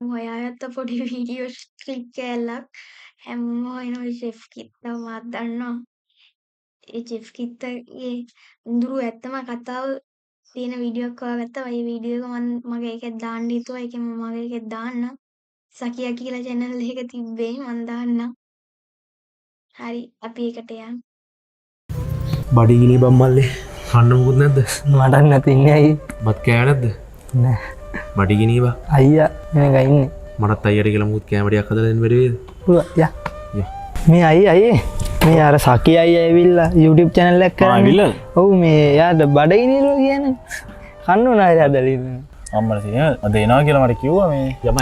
හොයාගත්ත පොඩි video clip කෑල්ලක් හැමෝම හොයනවා චෙෆ් කිත්තව මාත් දන්නවා. ඒ චෙෆ් කිත්තගේ උඳුරු ඇත්තම කතාව තියෙන වීඩියෝ එකක් හොයාගත්තා. ඒ වීඩියෝ එක මගේ එකෙත් දාන්න හිතුවා. ඒකෙන් මගේ එකෙත් දාන්න. සකියා කියලා channel එක තිබ්බේ මන් දාන්නම්. හරි අපි ඒකට යමු. බඩගිනි බම්මල්ලේ කන්න මුකුත් නැද්ද? මටත් නැතින්නේ ඇයි? බත් කෑවේ නැද්ද? නෑ. බඩගිනි බා. අයියා මෙනක ඉන්නේ. මටත් අයියට කියලා මුකුත් කෑම ටිකක් හදලා දෙන්න බැරි වේද? පුළුවන් යා. යා. මේ අයියේ මේ අර සකි අයියා ඇවිල්ලා YouTube channel එකක් කරන්නේ. ඇවිල්ලාද? ඔව් මේ යාට බඩගිනිලෝ කියන්නේ. කන්න උනා හදලින්. අම්මට තියෙන අද එනවා කියලා මට කිව්වා මේ යම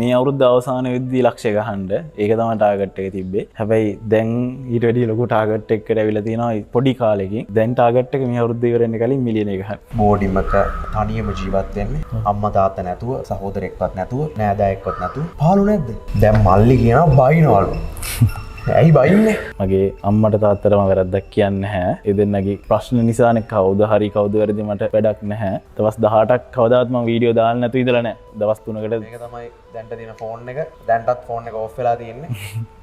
මේ අවුරුද්ද අවසාන වෙද්දී ලක්ෂය ගහන්න ඒක තමයි ටාගට් එක තිබ්බේ. හැබැයි දැන් ඊට වැඩිය ලොකු ටාගට් එකකට ඇවිල්ලා තියෙනවා පොඩි කාලෙකින්. දැන් ටාගට් එක මේ අවුරුද්ද ඉවර වෙන්න කලින් මිලියන එක ගන්න. බෝඩිමක තනියම ජීවත් වෙන්නේ. අම්මා තාත්තා නැතුව, සහෝදරෙක්වත් නැතුව, නෑදෑයෙක්වත් නැතුව. පාලු නැද්ද? දැන් මල්ලි කියනවා බයිනවලු. ඇයි බයින්නේ? මගේ අම්මට තාත්තටම වැරද්දක් කියන්නේ නැහැ. ඒ දෙන්නගේ ප්‍රශ්න නිසානේ කවුද හරි කවුද වැරදි මට වැඩක් නැහැ. දවස් 18ක් කවදාත් මම වීඩියෝ දාන්න නැතුව ඉඳලා නැහැ. දවස් 3කට මේක තමයි දැන්ට තියෙන ෆෝන් එක. දැන්ටත් ෆෝන් එක ඔෆ් වෙලා තියෙන්නේ.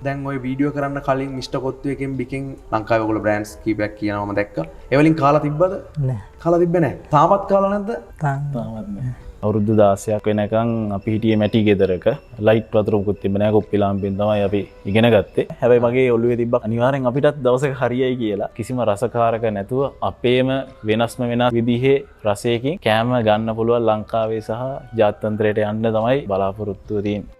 දැන් ওই වීඩියෝ කරන්න කලින් මිස්ටර් කොත්තු එකෙන් බිකින් ලංකාවේ ඔයගොල්ලෝ බ්‍රෑන්ඩ්ස් කීපයක් කියනවා මම දැක්කා. ඒ වලින් කාලා තිබ්බද? නෑ. කාලා තිබ්බේ නැහැ. තාමත් කාලා නැද්ද? තාමත් නැහැ. අවුරුදු 16ක් වෙනකන් අපි හිටියේ මැටි ගෙදරක ලයිට් වතුර මුකුත් තිබ්බ නැහැ කොප්පි ලාම්පෙන් තමයි අපි ඉගෙන ගත්තේ. හැබැයි මගේ ඔළුවේ තිබ්බ අනිවාර්යෙන් අපිටත් දවසක හරියයි කියලා කිසිම රසකාරක නැතුව අපේම වෙනස්ම වෙනස් විදිහේ රසයකින් කෑම ගන්න පුළුවන් ලංකාවේ සහ ජාත්‍යන්තරයට යන්න තමයි බලාපොරොත්තුව තියෙන්නේ.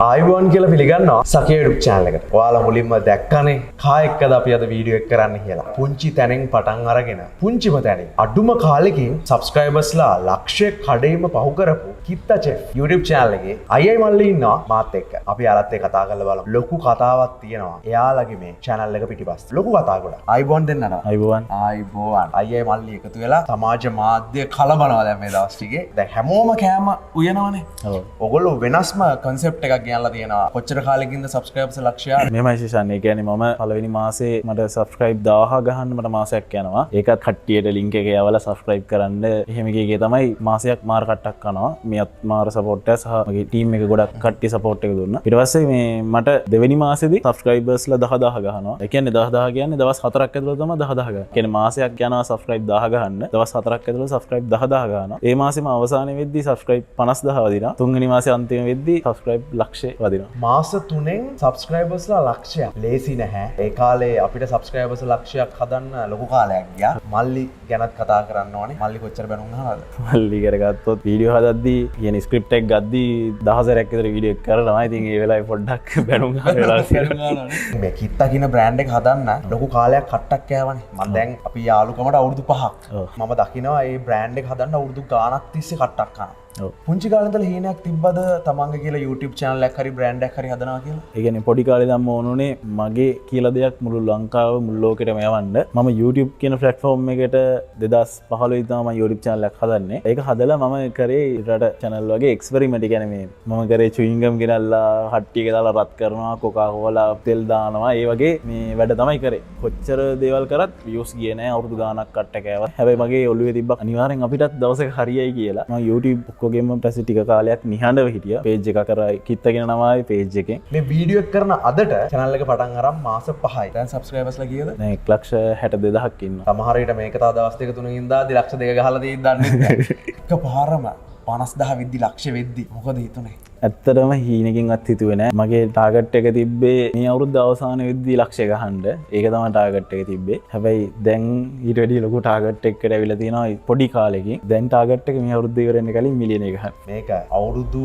ආයිබෝන් කියලා පිළිගන්නවා සකිය YouTube channel එකට. ඔයාලා මුලින්ම දැක්කනේ කා එක්කද අපි අද වීඩියෝ එක කරන්න කියලා. පුංචි තැනින් පටන් අරගෙන පුංචිම තැනින් අඩුම කාලෙකින් subscribersලා ලක්ෂය කඩේම පහු කරපු කිත්තා chef YouTube channel එකේ අයියයි මල්ලි ඉන්නවා මාත් එක්ක. අපි යාලත් එක්ක කතා කරලා බලමු. ලොකු කතාවක් තියෙනවා. එයාලගේ මේ channel එක පිටිපස්සේ. ලොකු කතා ගොඩක්. ආයිබෝන් දෙන්නනවා. අයිබෝන්. ආයිබෝන්. අයියයි මල්ලි එකතු වෙලා සමාජ මාධ්‍ය කලබනවා දැන් මේ දවස් ටිකේ. දැන් හැමෝම කෑම උයනවනේ. ඔව්. ඔගොල්ලෝ වෙනස්ම concept එකක් ගෙනල්ලා තියෙනවා. කොච්චර කාලෙකින්ද subscribers ලක්ෂය? මෙමයි ශිෂාන්. ඒ කියන්නේ මම පළවෙනි මාසේ මට subscribe 1000 ගහන්න මට මාසයක් යනවා. ඒකත් කට්ටියට link එක යවලා subscribe කරන්න. එහෙම එකේ තමයි මාසයක් මාර කට්ටක් කරනවා. මෙයත් මාර support එක සහ මගේ team එක ගොඩක් කට්ටිය support එක දුන්නා. ඊට පස්සේ මේ මට දෙවෙනි මාසෙදි subscribersලා 10000 ගහනවා. ඒ කියන්නේ 10000 කියන්නේ දවස් 4ක් ඇතුළත තමයි 10000 ගන්න. කියන්නේ මාසයක් යනවා subscribe 1000 ගහන්න. දවස් 4ක් ඇතුළත subscribe 10000 ගන්නවා. ඒ මාසෙම අවසානයේ වෙද්දී subscribe 50000 වදිනවා. තුන්වෙනි මාසේ අන්තිම වෙද්දී subscribe ලක්ෂය වදිනවා. මාස 3න් subscribersලා ලක්ෂයක්. ලේසි නැහැ. ඒ කාලේ අපිට subscribers ලක්ෂයක් හදන්න ලොකු කාලයක් ගියා. මල්ලි ගැනත් කතා කරන්න ඕනේ. මල්ලි කොච්චර බැනුම් අහනවද? මල්ලි කරගත්තොත් වීඩියෝ හදද්දී කියන්නේ ස්ක්‍රිප්ට් එක ගද්දී 10000ක් විතර වීඩියෝ එක කරනවා. ඉතින් ඒ වෙලාවේ පොඩ්ඩක් බැනුම් අහලා තියෙනවා. මේ කිත්තා කියන බ්‍රෑන්ඩ් එක හදන්න ලොකු කාලයක් කට්ටක් කෑවනේ. මම දැන් අපි යාළුකමට අවුරුදු 5ක්. මම දකිනවා මේ බ්‍රෑන්ඩ් එක හදන්න අවුරුදු ගාණක් තිස්සේ කට්ටක් කරනවා. පුංචි කාලේ ඉඳලා හීනයක් තිබ්බද තමන්ගේ කියලා YouTube channel එකක් හරි brand එකක් හරි හදනවා කියලා? ඒ කියන්නේ පොඩි කාලේ දැම්ම ඕනුනේ මගේ කියලා දෙයක් මුළු ලංකාව මුළු ලෝකෙටම යවන්න. මම YouTube කියන platform එකට 2015 ඉඳන් මම YouTube channel එකක් හදන්නේ. ඒක හදලා මම කරේ රට channel වගේ experiment. ඒ කියන්නේ මේ මම කරේ chewing gum ගෙනල්ලා හට්ටි එක දාලා රත් කරනවා, Coca-Cola තෙල් දානවා. ඒ වගේ මේ වැඩ තමයි කරේ. කොච්චර දේවල් කරත් views ගියේ නැහැ. අවුරුදු ගාණක් කට්ට කෑවා. හැබැයි මගේ ඔළුවේ තිබ්බ අනිවාර්යෙන් අපිටත් දවසක හරියයි කියලා. මම YouTube ඔක්කොගෙම පස්සේ ටික කාලයක් නිහඬව හිටියා. page එකක් කරා කිත්තගෙන නමයි page එකෙන්. මේ වීඩියෝ එක කරන අදට channel එක පටන් අරන් මාස 5යි. දැන් subscribersලා කීයද? දැන් 1,62,000ක් ඉන්නවා. සමහර විට මේක තව දවස් දෙක තුනකින් දාදී ලක්ෂ 2 ගහලා තියෙද්දි දන්නේ නැහැ. එකපාරම 50000 වෙද්දි ලක්ෂ වෙද්දි මොකද හිතුනේ? ඇත්තටම හීනකින්වත් හිතුවේ නෑ. මගේ ටාගට් එක තිබ්බේ මේ අවුරුද්ද අවසාන වෙද්දී ලක්ෂය ගහන්න. ඒක තමයි ටාගට් එක තිබ්බේ. හැබැයි දැන් ඊට වැඩිය ලොකු ටාගට් එකකට ඇවිල්ලා තියෙනවා පොඩි කාලෙකින්. දැන් ටාගට් එක මේ අවුරුද්ද ඉවර වෙන්න කලින් මිලියන එක ගන්න. මේක අවුරුදු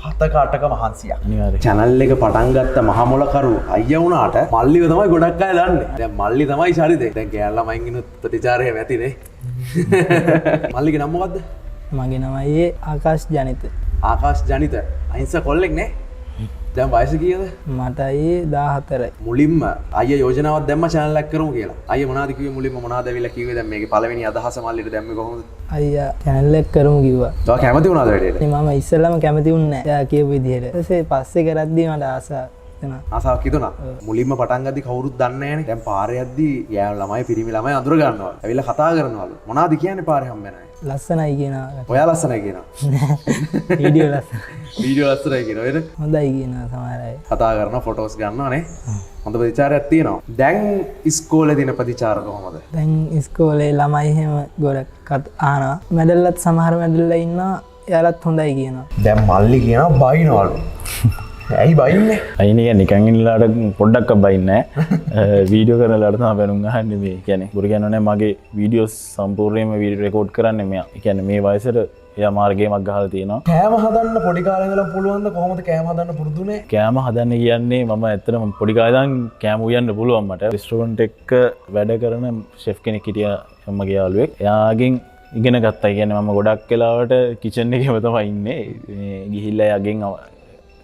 7ක 8ක මහන්සියක්. අනිවාර්යයෙන්. channel එක පටන් ගත්ත මහමොලකරු අයියා වුණාට මල්ලිව තමයි ගොඩක් අය දන්නේ. දැන් මල්ලි තමයි චරිතේ. දැන් කෑල්ලා මයින් ඉන්නත් ප්‍රතිචාරය ඇතිනේ. මල්ලිගේ නම මොකද්ද? මගේ නම අයියේ ආකාශ් ජනිත. ආකාශ් ජනිත. අහිංසක කොල්ලෙක් නේ? දැන් වයස කීයද? මට අයියේ 14යි. මුලින්ම අයියා යෝජනාවක් දැම්ම channel එකක් කරමු කියලා. අයියා මොනවද කිව්වේ මුලින්ම මොනවද ඇවිල්ලා කිව්වේ දැන් මේකේ පළවෙනි අදහස මල්ලිට දැම්මේ කොහොමද? අයියා channel එක කරමු කිව්වා. ඔයා කැමති වුණාද වැඩේට? මම ඉස්සෙල්ලාම කැමති වුණේ නැහැ. එයා කියපු විදිහට. ඊට පස්සේ කරද්දී මට ආසා හිතෙනවා. ආසාවක් හිතුණා. මුලින්ම පටන් ගද්දි කවුරුත් දන්නේ නැහැනේ. දැන් පාරේ යද්දි යාළු ළමයි පිරිමි ළමයි අඳුර ගන්නවා. ඇවිල්ලා කතා කරනවලු. මොනවද කියන්නේ පාරේ හම්බ වෙන අය? ලස්සනයි කියනවා. ඔයා ලස්සනයි කියනවා. වීඩියෝ ලස්සන. වීඩියෝ ලස්සනයි කියනවා නේද? හොඳයි කියනවා සමහර අය. කතා කරනවා ෆොටෝස් ගන්නවා නේ. හොඳ ප්‍රතිචාරයක් තියෙනවා. දැන් ඉස්කෝලේ දින ප්‍රතිචාර කොහොමද? දැන් ඉස්කෝලේ ළමයි එහෙම ගොඩක් අහනවා. මැඩල්ලත් සමහර මැඩල්ලා ඉන්නවා. එයාලත් හොඳයි කියනවා. දැන් මල්ලි කියනවා බයිනවලු. ඇයි බයින්නේ? අයිනික නිකන් ඉන්නලාට පොඩ්ඩක් බයින්නේ වීඩියෝ කරනලාට තමයි බැනුම් අහන්නේ මේ කියන්නේ බුරු කියන්නේ මගේ වීඩියෝස් සම්පූර්ණයෙන්ම වීඩියෝ රෙකෝඩ් කරන්නේ මෙයා. ඒ කියන්නේ මේ වයසට එයා මාර්ගයමක් ගහලා තියෙනවා. කෑම හදන්න පොඩි කාලේ ඉඳලා පුළුවන්ද කොහොමද කෑම හදන්න පුරුදුනේ? කෑම හදන්න කියන්නේ මම ඇත්තටම පොඩි කාලේ ඉඳන් කෑම උයන්න පුළුවන් මට. රෙස්ටොරන්ට් එක වැඩ කරන ෂෙෆ් කෙනෙක් හිටියා මගේ යාළුවෙක්. එයාගෙන් ඉගෙන ගත්තා. කියන්නේ මම ගොඩක් වෙලාවට කිචන් එකේම තමයි ඉන්නේ. ගිහිල්ලා එයාගෙන්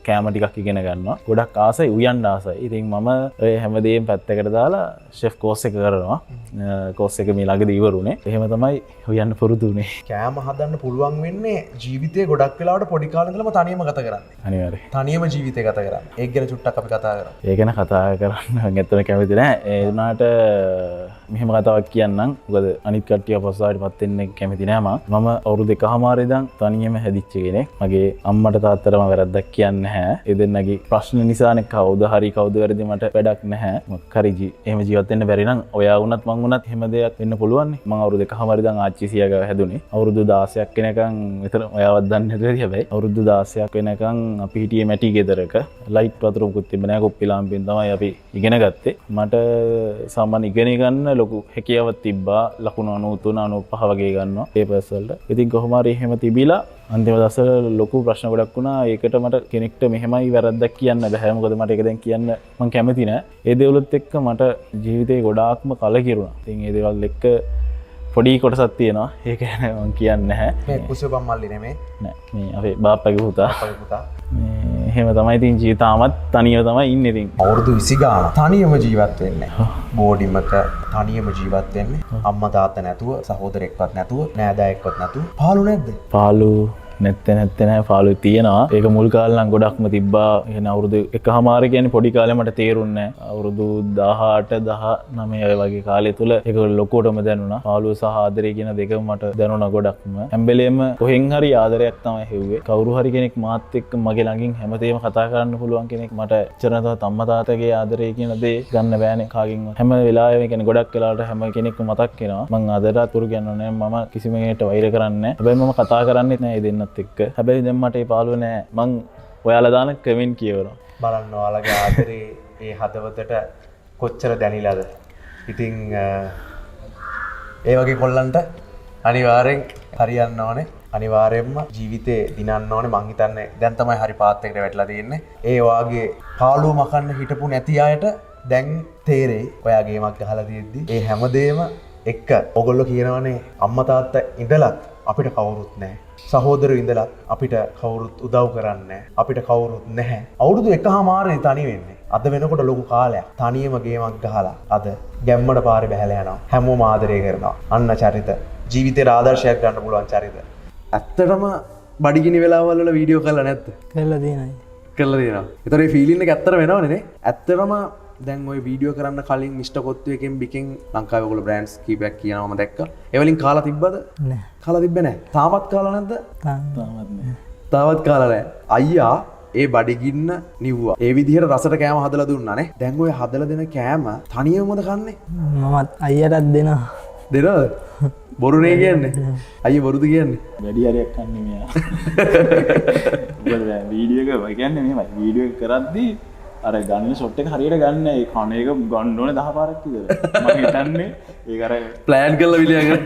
කෑම ටිකක් ඉගෙන ගන්නවා. ගොඩක් ආසයි උයන්න ආසයි. ඉතින් මම ඔය හැමදේම පැත්තකට දාලා ෂෙෆ් කෝස් එක කරනවා. කෝස් එක මේ ළඟදී ඉවරුනේ. එහෙම තමයි උයන්න පුරුදු උනේ. කෑම හදන්න පුළුවන් වෙන්නේ ජීවිතේ ගොඩක් වෙලාවට පොඩි කාලේ ඉඳලම තනියම ගත කරන්නේ. අනිවාර්යයෙන්. තනියම ජීවිතේ ගත කරන්නේ. ඒක ගැන චුට්ටක් අපි කතා කරමු. ඒ ගැන කතා කරන්න ඇත්තට කැමති නෑ. ඒ වුණාට මෙහෙම කතාවක් කියන්නම්. මොකද අනිත් කට්ටිය පස්සාවට පත් වෙන්න කැමති නෑ මම. අවුරුදු 1.5 ඉඳන් තනියම හැදිච්ච කෙනෙක්. මගේ අම්මට තාත්තටම වැරද්දක් කියන්නේ නැහැ. ඒ දෙන්නගේ ප්‍රශ්න නිසානේ කවුද හරි කවුද වැරදි මට වැඩක් නැහැ. මොකක් හරි එහෙම ජීවත් වෙන්න බැරි නම් ඔයා වුණත් මං වුණත් එහෙම දෙයක් වෙන්න පුළුවන් නේ. මං අවුරුදු 1.5 ඉඳන් ආච්චි සියගාව හැදුනේ. අවුරුදු 16ක් වෙනකන් විතර ඔයාවත් දන්නේ නැතුව ඇති හැබැයි. අවුරුදු 16ක් වෙනකන් අපි හිටියේ මැටි ගෙදරක. ලයිට් වතුර මුකුත් තිබ්බ නැහැ. කොප්පි ලාම්පෙන් තමයි අපි ඉගෙන ගත්තේ. මට සාමාන්‍ය ඉගෙන ගන්න ලොකු හැකියාවක් තිබ්බා. ලකුණු 93 95 වගේ ගන්නවා පේපර්ස් වලට. ඉතින් කොහොම හරි එහෙම තිබිලා අන්තිම දවසට ලොකු ප්‍රශ්න ගොඩක් වුණා. ඒකට මට කෙනෙක්ට මෙහෙමයි වැරද්දක් කියන්න බෑ. මොකද මට ඒක දැන් කියන්න මම කැමති නෑ. ඒ දේවලුත් එක්ක මට ජීවිතේ ගොඩාක්ම කලකිරුණා. ඉතින් ඒ දේවල් එක්ක පොඩි කොටසක් තියෙනවා. ඒක ගැන මම කියන්නේ නැහැ. මේ කුසබම් මල්ලි නෙමෙයි. නෑ. මේ අපේ බාප්පගේ පුතා. අපේ පුතා. මේ එහෙම තමයි ඉතින් ජීවිතාමත් තනියම තමයි ඉන්නේ ඉතින්. අවුරුදු 20 ගාන තනියම ජීවත් වෙන්නේ. බෝඩිමක තනියම ජීවත් වෙන්නේ. අම්මා තාත්තා නැතුව, සහෝදරෙක්වත් නැතුව, නෑදෑයෙක්වත් නැතුව. පාළු නැද්ද? පාළු නැත්තේ නෑ පාළු තියෙනවා. ඒක මුල් කාලේ නම් ගොඩක්ම තිබ්බා. එහෙනම් අවුරුදු 1.5 කියන්නේ පොඩි කාලේ මට තේරුන්නේ නෑ. අවුරුදු 18 19 ඔය වගේ කාලය තුල ඒක ලොකුවටම දැනුණා. පාළුව සහ ආදරය කියන දෙකම මට දැනුණා ගොඩක්ම. හැම වෙලේම කොහෙන් හරි ආදරයක් තමයි හෙව්වේ. කවුරු හරි කෙනෙක් මාත් එක්ක මගේ ළඟින් හැමතේම කතා කරන්න පුළුවන් කෙනෙක් මට එච්චරවත් අම්මා තාත්තගේ ආදරය කියන දේ ගන්න බෑනේ කාගෙන්වත්. හැම වෙලාවෙම කියන්නේ ගොඩක් වෙලාවට හැම කෙනෙක්ම මතක් වෙනවා. මං ආදරයට අතුරු කියනවා නෑ. මම කිසිම කෙනෙක්ට වෛර කරන්නේ නෑ. හැබැයි මම කතා කරන්නේත් නෑ ඒ දෙන්නත් එක්ක. හැබැයි දැන් මට ඒ පාළුව නෑ. මං ඔයාලා දාන කමෙන්ට් කියවනවා. බලන්න ඔයාලගේ ආදරේ ඒ හදවතට කොච්චර දැනිලාද. ඉතින් ඒ වගේ කොල්ලන්ට අනිවාර්යෙන් හරියන්න ඕනේ. අනිවාර්යෙන්ම ජීවිතේ දිනන්න ඕනේ. මං හිතන්නේ දැන් තමයි හරි පාත් එකට වැටලා තියෙන්නේ. ඒ වාගේ පාළුව මකන්න හිටපු නැති අයට දැන් තේරෙයි ඔයා ගේමක් ගහලා තියෙද්දි ඒ හැමදේම එක්ක ඔයගොල්ලෝ කියනවනේ අම්මා තාත්තා ඉඳලත් අපිට කවුරුත් නැහැ. සහෝදරයෝ ඉඳලා අපිට කවුරුත් උදව් කරන්නේ නැහැ. අපිට කවුරුත් නැහැ. අවුරුදු 1.5 තනි වෙන්නේ. අද වෙනකොට ලොකු කාලයක්. තනියම ගේමක් ගහලා අද ගැම්මඩ පාරේ බහැලා යනවා. හැමෝම ආදරය කරනවා. අන්න චරිත. ජීවිතේ ආදර්ශයක් ගන්න පුළුවන් චරිත. ඇත්තටම බඩගිනි වෙලාවල් වල වීඩියෝ කරලා නැද්ද? කරලා තියෙනයි. කරලා තියෙනවා. ඒතර මේ ෆීලින් එක ඇත්තට වෙනවනේ නේ. ඇත්තටම දැන් ඔය වීඩියෝ කරන්න කලින් මිස්ටර් කොත්තුවේකින් බිකෙන් ලංකාවේ ඔයගොල්ලෝ බ්‍රෑන්ඩ්ස් කීපයක් කියනවා මම දැක්කා. ඒ වලින් කාලා තිබ්බද? නෑ. කාලා තිබ්බේ නෑ. තාමත් කාලා නැද්ද? තාමත් නෑ. තාමත් කාලා නෑ. අයියා ඒ බඩගින්න නිව්වා. ඒ විදිහට රසට කෑම හදලා දුන්නා නේ. දැන් ඔය හදලා දෙන කෑම තනියමද කන්නේ? මමත් අයියටත් දෙනවා. දෙනවද? බොරුනේ කියන්නේ. අයියා බොරුද කියන්නේ? වැඩි හරියක් කන්නේ මෙයා. මොකද දැන් වීඩියෝ එක කියන්නේ මෙහෙමයි. වීඩියෝ එක කරද්දී අර ගන්න ෂොට් එක හරියට ගන්න ඒ කණ එක ගන්න ඕනේ 10 පාරක් විතර. මම හිතන්නේ ඒක අර ප්ලෑන් කරලා විලියා ගන්න.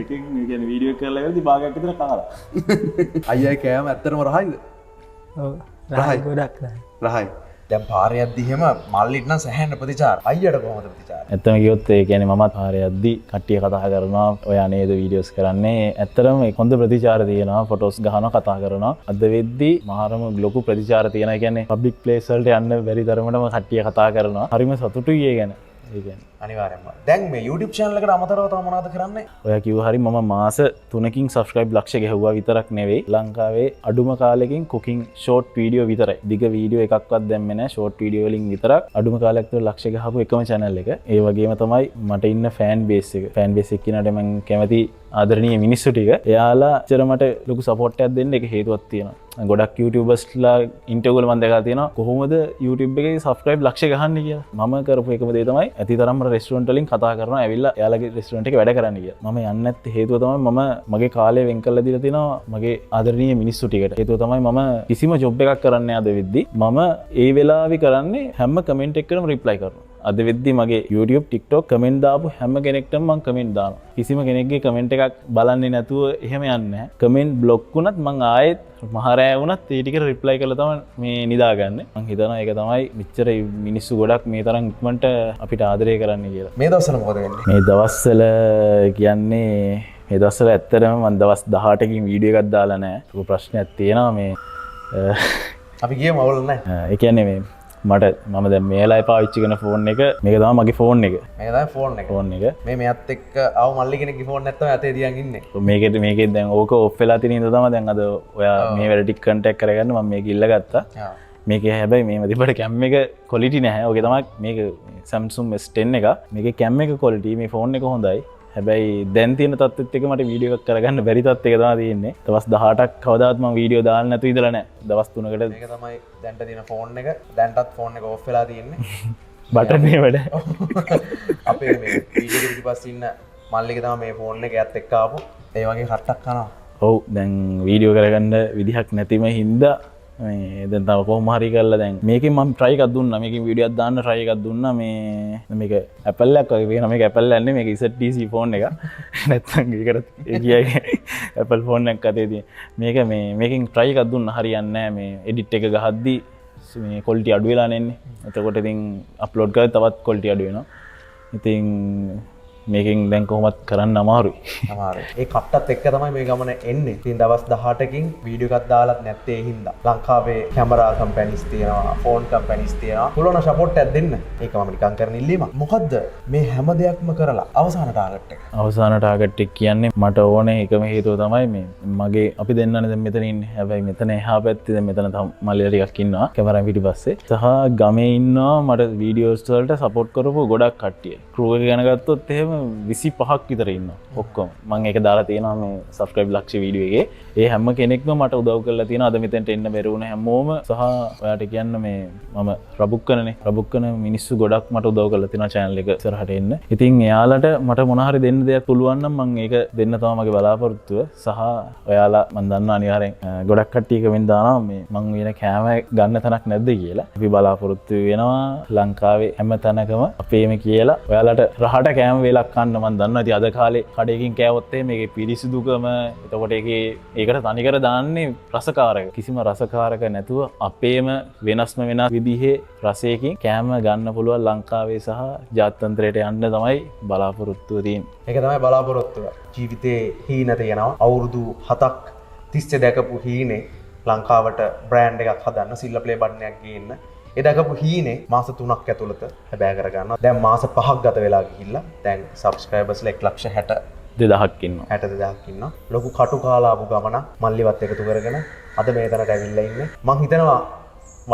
එකෙන් කියන්නේ වීඩියෝ එක කරලා ඉවරදී භාගයක් විතර කාලා. අයියා කෑම ඇත්තටම රහයිද? ඔව්. රහයි ගොඩක් රහයි. රහයි. දැන් පාරේ යද්දි එහෙම මල්ලිට නම් සැහැන්න ප්‍රතිචාර. අයියට කොහොමද ප්‍රතිචාර? ඇත්තම කිව්වොත් ඒ කියන්නේ මමත් පාරේ යද්දි කට්ටිය කතා කරනවා ඔයා නේද වීඩියෝස් කරන්නේ. ඇත්තටම හොඳ ප්‍රතිචාර තියෙනවා. ෆොටෝස් ගහනවා කතා කරනවා. අද වෙද්දි මහරම ලොකු ප්‍රතිචාර තියෙනවා. ඒ කියන්නේ පබ්ලික් ප්ලේස් වලට යන්න බැරි තරමටම කට්ටිය කතා කරනවා. හරිම සතුටුයි ඒ ගැන. ඒ කියන්නේ අනිවාර්යෙන්ම. දැන් මේ YouTube channel එකට අමතරව තව මොනවද කරන්නේ? ඔය කිව්ව හරි මම මාස 3කින් subscribe ලක්ෂ ගැහුවා විතරක් නෙවෙයි. ලංකාවේ අඩුම කාලෙකින් cooking short video විතරයි. දිග වීඩියෝ එකක්වත් දැම්මේ නැහැ. short video වලින් විතරක් අඩුම කාලයක් තුළ ලක්ෂ ගහපු එකම channel එක. ඒ වගේම තමයි මට ඉන්න fan base එක. fan base එක කියනකොට මම කැමති ආදරණීය මිනිස්සු ටික. එයාලා අච්චර මට ලොකු support එකක් දෙන්න එක හේතුවක් තියෙනවා. ගොඩක් YouTubersලා ඉන්ටර්ව්‍යු වල මම දැකලා තියෙනවා කොහොමද YouTube එකේ subscribe ලක්ෂ ගහන්නේ කියලා. මම කරපු එකම දේ තමයි ඇති තරම්ම රෙස්ටුරන්ට් වලින් කතා කරනවා ඇවිල්ලා එයාලගේ රෙස්ටුරන්ට් එකේ වැඩ කරන්න කියලා. මම යන්නේ නැත්තේ හේතුව තමයි මම මගේ කාලය වෙන් කරලා දීලා තිනවා මගේ ආදරණීය මිනිස්සු ටිකට. හේතුව තමයි මම කිසිම ජොබ් එකක් කරන්නේ අද වෙද්දි මම ඒ වෙලාවේ කරන්නේ හැම කමෙන්ට් එකකටම රිප්ලයි කරනවා. අද වෙද්දි මගේ YouTube TikTok කමෙන්ට් දාපු හැම කෙනෙක්ටම මම කමෙන්ට් දානවා. කිසිම කෙනෙක්ගේ කමෙන්ට් එකක් බලන්නේ නැතුව එහෙම යන්නේ නැහැ. කමෙන්ට් බ්ලොක් වුණත් මම ආයෙත් මහරෑ වුණත් ඒ ටිකට රිප්ලයි කරලා තමයි මේ නිදාගන්නේ. මම හිතනවා ඒක තමයි මෙච්චර මිනිස්සු ගොඩක් මේ තරම් ඉක්මනට අපිට ආදරය කරන්න කියලා. මේ දවස්වල මොකද වෙන්නේ? මේ දවස්වල කියන්නේ මේ දවස්වල ඇත්තටම මම දවස් 18කින් වීඩියෝ එකක් දාලා නැහැ. ඒක ප්‍රශ්නයක් තියෙනවා මේ අපි ගියම අවුල නැහැ. ඒ කියන්නේ මේ මට මම දැන් මේ වෙලාවේ පාවිච්චි කරන ෆෝන් එක මේක තමයි මගේ ෆෝන් එක. මේක තමයි ෆෝන් එක. මේ මෙයත් එක්ක ආව මල්ලි කෙනෙක්ගේ ෆෝන් නැත්තම ඇතේ තියන් ඉන්නේ. මේකෙත් දැන් ඕක ඔෆ් වෙලා තියෙන ඉඳ තමයි දැන් අද ඔයා මේ වැඩ ටික කන්ටැක්ට් කරගන්න මම මේක ඉල්ලගත්තා. මේකේ හැබැයි මේ තිබ්බට කැම් එක ක්වොලිටි නැහැ. ඔගේ තමයි මේක Samsung S10 එක. මේකේ කැම් එක ක්වොලිටි මේ ෆෝන් එක හොඳයි. හැබැයි දැන් තියෙන තත්ත්වෙත් එක මට වීඩියෝ එකක් කරගන්න බැරි තත්ත්වයක තමයි තියෙන්නේ. දවස් 18ක් කවදාවත් මම වීඩියෝ දාන්න නැතුව ඉඳලා නැහැ. දවස් 3කට මේක තමයි දැන්ට තියෙන ෆෝන් එක. දැන්ටත් ෆෝන් එක ඔෆ් වෙලා තියෙන්නේ. බටන් එක වැඩ. අපේ මේ වීඩියෝ එක ඊපස්සේ ඉන්න මල්ලික තමයි මේ ෆෝන් එක ඇත් එක්ක ආපු. ඒ වගේ කට්ටක් කනවා. ඔව් දැන් වීඩියෝ කරගන්න විදිහක් නැතිම හින්දා මේ දැන් තව කොහොම හරි කරලා දැන් මේකෙන් මම try එකක් දුන්නා. මේකෙන් වීඩියෝ එකක් දාන්න try එකක් දුන්නා. මේක Apple එකක් වගේ වෙන මේක Apple එකක් නෙමෙයි මේක ZTC ෆෝන් එක. නැත්නම් ඒකට ඒ කියන්නේ Apple ෆෝන් එකක් අතේ තියෙන. මේකෙන් try එකක් දුන්නා හරියන්නේ නැහැ. මේ edit එක ගහද්දි මේ quality අඩු වෙලා නැන්නේ. එතකොට ඉතින් upload කරලා තවත් quality අඩු වෙනවා. ඉතින් මේකෙන් දැන් කොහොමත් කරන්න අමාරුයි. ඒ කට්ටත් එක්ක තමයි මේ ගමන එන්නේ. ඉතින් දවස් 18කින් වීඩියෝ එකක් දාලත් නැත්තේ හින්දා. ලංකාවේ කැමරා කම්පැනිස් තියෙනවා, ෆෝන් කම්පැනිස් තියෙනවා. පුළුවන් සපෝට් එකක් දෙන්න. ඒක මම නිකන් කරන ඉල්ලීමක්. මොකද්ද මේ හැම දෙයක්ම කරලා අවසාන ටාගට් එක? අවසාන ටාගට් එක කියන්නේ මට ඕනේ එකම හේතුව තමයි මේ මගේ අපි දෙන්නනේ දැන් මෙතන ඉන්නේ. හැබැයි මෙතන එහා පැත්තේ දැන් මෙතන තම මල්ලිලා ටිකක් ඉන්නවා කැමරාවෙන් පිටිපස්සේ. සහ ගමේ ඉන්නවා මට වීඩියෝස් වලට සපෝට් කරපු ගොඩක් කට්ටිය. ක්‍රූ එක ගැන ගත්තොත් එහෙම 25ක් විතර ඉන්නවා ඔක්කොම. මම ඒක දාලා තියෙනවා මේ subscribe ලක්ෂ වීඩියෝ එකේ. ඒ හැම කෙනෙක්ම මට උදව් කරලා තියෙනවා. අද මෙතෙන්ට එන්න බැරි වුණ හැමෝම සහ ඔයාට කියන්න මේ මම රබුක්කනනේ. රබුක්කන මිනිස්සු ගොඩක් මට උදව් කරලා තියෙනවා channel එක ඉස්සරහට එන්න. ඉතින් එයාලට මට මොන හරි දෙන්න දෙයක් පුළුවන් නම් මම ඒක දෙන්න තමයි මගේ බලාපොරොත්තුව. සහ ඔයාලා මම දන්නවා අනිවාර්යෙන් ගොඩක් කට්ටිය කමෙන්ට් දානවා මේ මම වෙන කෑම ගන්න තැනක් නැද්ද කියලා. අපි බලාපොරොත්තු වෙනවා ලංකාවේ හැම තැනකම අපේම කියලා ඔයාලට රහට කෑම වේලක් කන්න මම දන්නවා. ඉතින් අද කාලේ කඩේකින් කෑවොත් මේකේ පිරිසිදුකම එතකොට ඒකට තනිකර දාන්නේ රසකාරක. කිසිම රසකාරක නැතුව අපේම වෙනස්ම වෙනස් විදිහේ රසයකින් කෑම ගන්න පුළුවන් ලංකාවේ සහ ජාත්‍යන්තරයට යන්න තමයි බලාපොරොත්තුව තියෙන්නේ. ඒක තමයි බලාපොරොත්තුව. ජීවිතේ හීන තියෙනවා. අවුරුදු 7ක් තිස්සේ දැකපු හීනේ ලංකාවට බ්‍රෑන්ඩ් එකක් හදන්න සිල්ලා ප්ලේ බටන් එකක් ගේන්න. ඒ දැකපු හීනේ මාස 3ක් ඇතුළත හැබෑ කරගන්නවා. දැන් මාස 5ක් ගත වෙලා ගිහිල්ලා දැන් සබ්ස්ක්‍රයිබර්ස්ලා 1,62,000ක් ඉන්නවා. 62,000ක් ඉන්නවා. ලොකු කටු කාලා ආපු ගමන මල්ලිවත් එකතු කරගෙන අද මේ තැනට ඇවිල්ලා ඉන්නේ. මං හිතනවා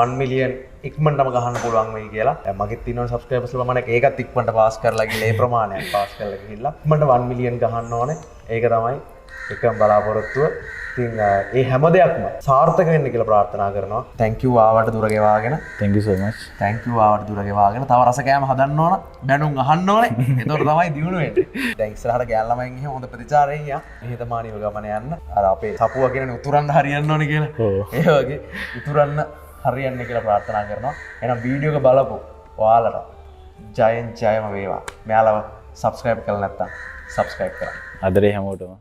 1 මිලියන් ඉක්මනටම ගහන්න පුළුවන් වෙයි කියලා. දැන් මගෙත් තියෙනවා සබ්ස්ක්‍රයිබර්ස්ලා මම ඒකත් ඉක්මනට පාස් කරලා ගිහලා ඒ ප්‍රමාණයක් පාස් කරලා ගිහිල්ලා ඉක්මනට 1 මිලියන් ගහන්න ඕනේ. ඒක තමයි එකම බලාපොරොත්තුව. ඉතින් ඒ හැම දෙයක්ම සාර්ථක වෙන්න කියලා ප්‍රාර්ථනා කරනවා. thank you ආවට දුර ගෙවාගෙන. thank you so much. thank you ආවට දුර ගෙවාගෙන. තව රස කෑම හදන්න ඕන. බැනුම් අහන්න ඕනේ. ඒතකොට තමයි දියුණු වෙන්නේ. දැන් ඉස්සරහට ගෑල් ළමයින් එහෙම හොඳ ප්‍රතිචාරයෙන් යා. නිහතමානීව ගමන යන්න. අර අපේ සපුවා කියන්නේ උතුරන්න හරියන්න ඕනේ කියලා. ඒ වගේ උතුරන්න හරියන්නේ කියලා ප්‍රාර්ථනා කරනවා. එහෙනම් වීඩියෝ එක බලපො. ඔයාලට ජයෙන් ජයම වේවා. මෙයාලව subscribe කරලා නැත්නම් subscribe කරන්න. අදරේ හැමෝටම